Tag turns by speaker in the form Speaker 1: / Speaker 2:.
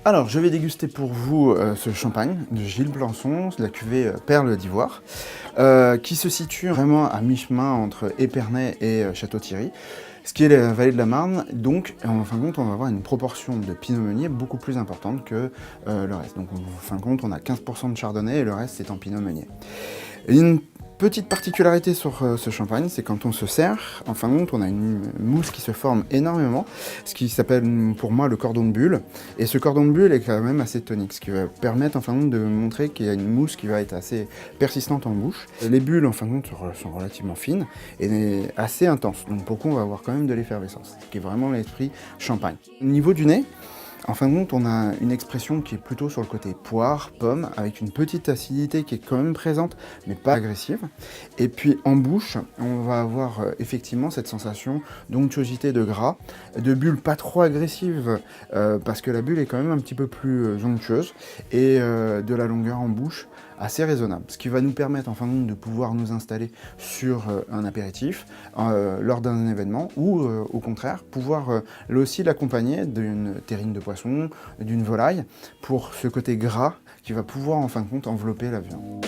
Speaker 1: Alors, je vais déguster pour vous ce champagne de Gilles Plançon, de la cuvée Perle d'Ivoire, qui se situe vraiment à mi-chemin entre Épernay et Château-Thierry, ce qui est la vallée de la Marne. Donc, en fin de compte, on va avoir une proportion de pinot meunier beaucoup plus importante que le reste. Donc, en fin de compte, on a 15% de chardonnay et le reste, c'est en pinot meunier. Une petite particularité sur ce champagne, c'est quand on se sert, en fin de compte, on a une mousse qui se forme énormément, ce qui s'appelle pour moi le cordon de bulle. Et ce cordon de bulle est quand même assez tonique, ce qui va permettre en fin de compte de montrer qu'il y a une mousse qui va être assez persistante en bouche. Les bulles en fin de compte sont relativement fines et assez intenses, donc pour le coup on va avoir quand même de l'effervescence, ce qui est vraiment l'esprit champagne. Au niveau du nez, en fin de compte, on a une expression qui est plutôt sur le côté poire, pomme, avec une petite acidité qui est quand même présente, mais pas agressive. Et puis en bouche, on va avoir effectivement cette sensation d'onctuosité de gras, de bulles pas trop agressives, parce que la bulle est quand même un petit peu plus onctueuse, et de la longueur en bouche assez raisonnable. Ce qui va nous permettre en fin de compte de pouvoir nous installer sur un apéritif lors d'un événement, ou au contraire, pouvoir là aussi l'accompagner d'une terrine de poisson, d'une volaille, pour ce côté gras qui va pouvoir en fin de compte envelopper la viande.